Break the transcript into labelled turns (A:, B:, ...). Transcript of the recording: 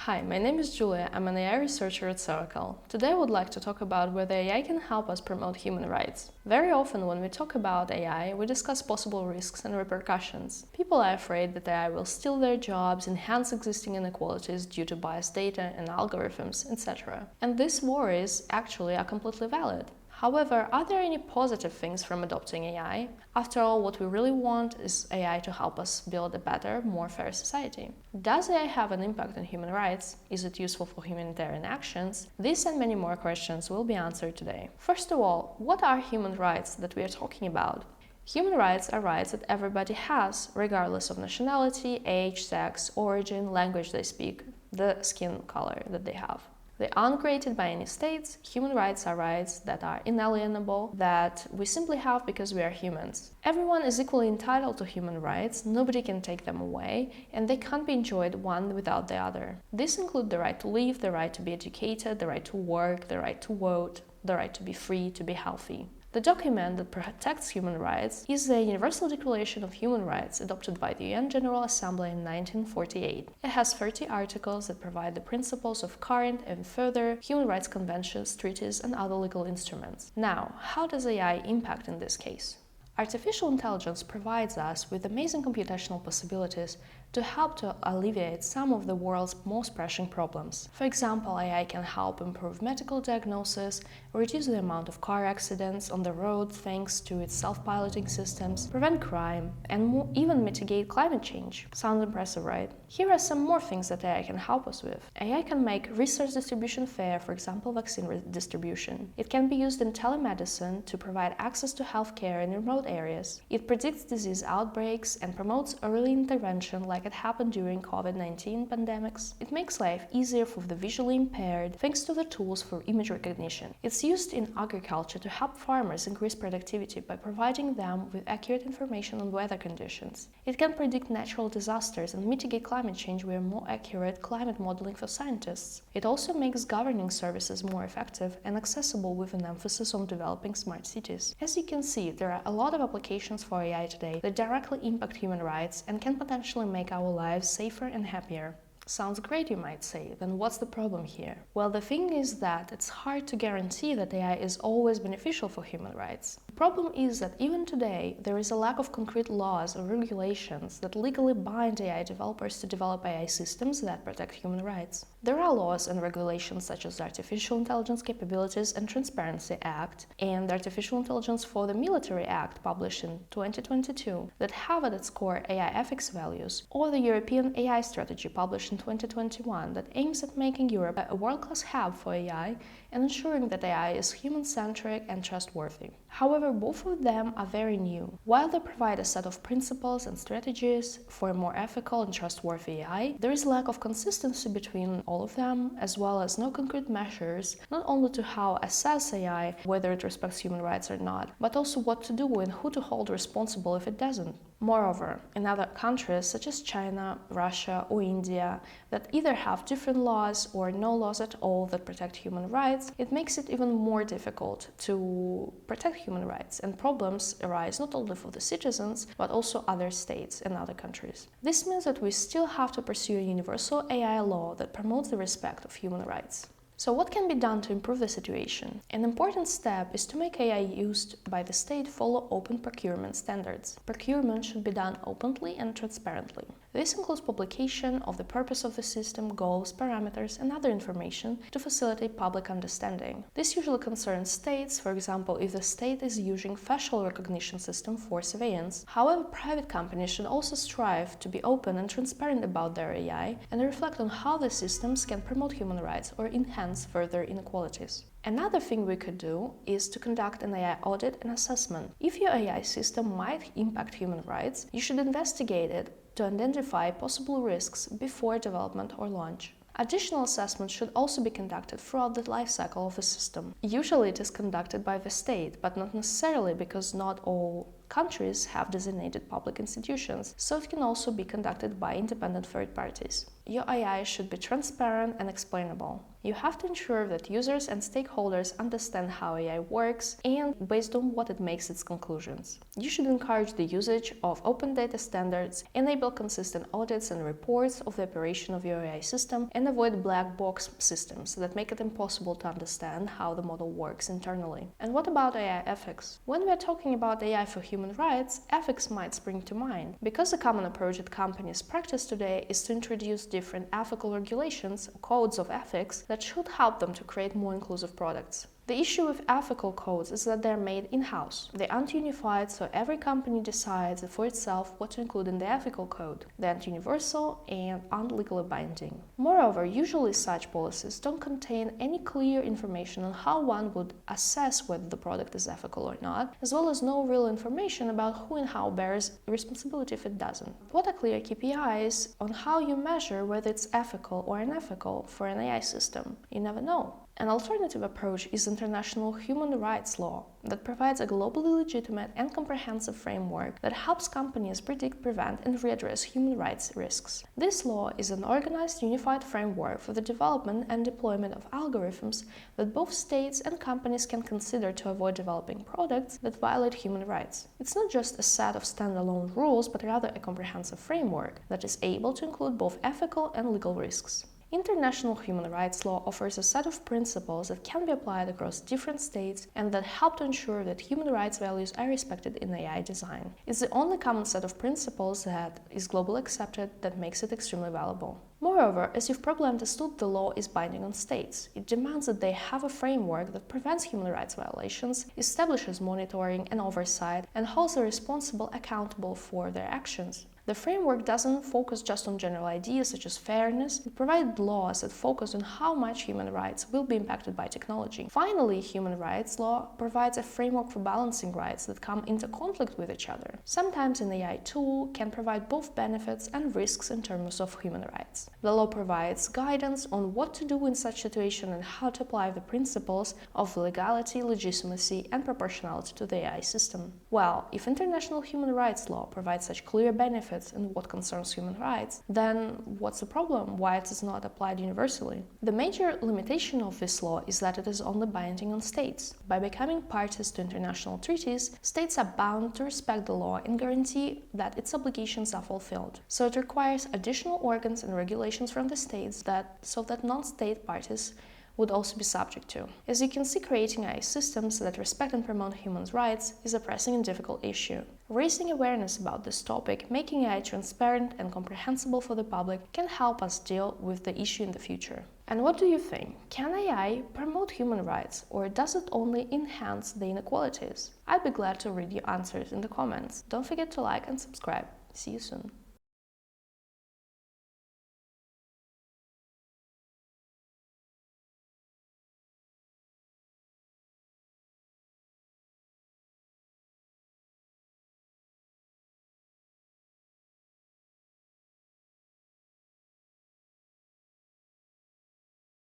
A: Hi, my name is Julia. I'm an AI researcher at Circle. Today I would like to talk about whether AI can help us promote human rights. Very often when we talk about AI, we discuss possible risks and repercussions. People are afraid that AI will steal their jobs, enhance existing inequalities due to biased data and algorithms, etc. And these worries actually are completely valid. However, are there any positive things from adopting AI? After all, what we really want is AI to help us build a better, more fair society. Does AI have an impact on human rights? Is it useful for humanitarian actions? These and many more questions will be answered today. First of all, what are human rights that we are talking about? Human rights are rights that everybody has, regardless of nationality, age, sex, origin, language they speak, the skin color that they have. They aren't created by any states. Human rights are rights that are inalienable, that we simply have because we are humans. Everyone is equally entitled to human rights, nobody can take them away, and they can't be enjoyed one without the other. These include the right to live, the right to be educated, the right to work, the right to vote, the right to be free, to be healthy. The document that protects human rights is the Universal Declaration of Human Rights, adopted by the UN General Assembly in 1948. It has 30 articles that provide the principles of current and further human rights conventions, treaties, and other legal instruments. Now, how does AI impact in this case? Artificial intelligence provides us with amazing computational possibilities to help to alleviate some of the world's most pressing problems. For example, AI can help improve medical diagnosis, reduce the amount of car accidents on the road thanks to its self-piloting systems, prevent crime, and even mitigate climate change. Sounds impressive, right? Here are some more things that AI can help us with. AI can make resource distribution fair, for example, vaccine distribution. It can be used in telemedicine to provide access to healthcare in remote areas. It predicts disease outbreaks and promotes early intervention like it happened during COVID-19 pandemics. It makes life easier for the visually impaired thanks to the tools for image recognition. It's used in agriculture to help farmers increase productivity by providing them with accurate information on weather conditions. It can predict natural disasters and mitigate climate change with more accurate climate modeling for scientists. It also makes governing services more effective and accessible with an emphasis on developing smart cities. As you can see, there are a lot of applications for AI today that directly impact human rights and can potentially make our lives safer and happier. Sounds great, you might say. Then what's the problem here? Well, the thing is that it's hard to guarantee that AI is always beneficial for human rights. The problem is that even today, there is a lack of concrete laws or regulations that legally bind AI developers to develop AI systems that protect human rights. There are laws and regulations such as the Artificial Intelligence Capabilities and Transparency Act and the Artificial Intelligence for the Military Act, published in 2022, that have at its core AI ethics values, or the European AI Strategy, published in 2021, that aims at making Europe a world-class hub for AI and ensuring that AI is human-centric and trustworthy. However, both of them are very new. While they provide a set of principles and strategies for a more ethical and trustworthy AI, there is a lack of consistency between all of them, as well as no concrete measures, not only to how assess AI, whether it respects human rights or not, but also what to do and who to hold responsible if it doesn't. Moreover, in other countries such as China, Russia, or India, that either have different laws or no laws at all that protect human rights, it makes it even more difficult to protect human rights, and problems arise not only for the citizens, but also other states and other countries. This means that we still have to pursue a universal AI law that promotes the respect of human rights. So what can be done to improve the situation? An important step is to make AI used by the state follow open procurement standards. Procurement should be done openly and transparently. This includes publication of the purpose of the system, goals, parameters, and other information to facilitate public understanding. This usually concerns states, for example, if the state is using facial recognition system for surveillance. However, private companies should also strive to be open and transparent about their AI and reflect on how the systems can promote human rights or enhance further inequalities. Another thing we could do is to conduct an AI audit and assessment. If your AI system might impact human rights, you should investigate it to identify possible risks before development or launch. Additional assessments should also be conducted throughout the life cycle of the system. Usually it is conducted by the state, but not necessarily, because not all countries have designated public institutions, so it can also be conducted by independent third parties. Your AI should be transparent and explainable. You have to ensure that users and stakeholders understand how AI works and based on what it makes its conclusions. You should encourage the usage of open data standards, enable consistent audits and reports of the operation of your AI system, and avoid black box systems that make it impossible to understand how the model works internally. And what about AI ethics? When we are talking about AI for human rights, ethics might spring to mind, because a common approach that companies practice today is to introduce different ethical regulations, codes of ethics, that should help them to create more inclusive products. The issue with ethical codes is that they're made in-house. They aren't unified, so every company decides for itself what to include in the ethical code. They aren't universal and aren't legally binding. Moreover, usually such policies don't contain any clear information on how one would assess whether the product is ethical or not, as well as no real information about who and how bears responsibility if it doesn't. What are clear KPIs on how you measure whether it's ethical or unethical for an AI system? You never know. An alternative approach is international human rights law that provides a globally legitimate and comprehensive framework that helps companies predict, prevent, and readdress human rights risks. This law is an organized, unified framework for the development and deployment of algorithms that both states and companies can consider to avoid developing products that violate human rights. It's not just a set of standalone rules, but rather a comprehensive framework that is able to include both ethical and legal risks. International human rights law offers a set of principles that can be applied across different states and that help to ensure that human rights values are respected in AI design. It's the only common set of principles that is globally accepted that makes it extremely valuable. Moreover, as you've probably understood, the law is binding on states. It demands that they have a framework that prevents human rights violations, establishes monitoring and oversight, and holds the responsible accountable for their actions. The framework doesn't focus just on general ideas such as fairness. It provides laws that focus on how much human rights will be impacted by technology. Finally, human rights law provides a framework for balancing rights that come into conflict with each other. Sometimes an AI tool can provide both benefits and risks in terms of human rights. The law provides guidance on what to do in such situation and how to apply the principles of legality, legitimacy, and proportionality to the AI system. Well, if international human rights law provides such clear benefits in what concerns human rights, then what's the problem? Why it is not applied universally? The major limitation of this law is that it is only binding on states. By becoming parties to international treaties, states are bound to respect the law and guarantee that its obligations are fulfilled. So it requires additional organs and regulations from the states so that non-state parties would also be subject to. As you can see, creating AI systems that respect and promote human rights is a pressing and difficult issue. Raising awareness about this topic, making AI transparent and comprehensible for the public, can help us deal with the issue in the future. And what do you think? Can AI promote human rights, or does it only enhance the inequalities? I'd be glad to read your answers in the comments. Don't forget to like and subscribe. See you soon.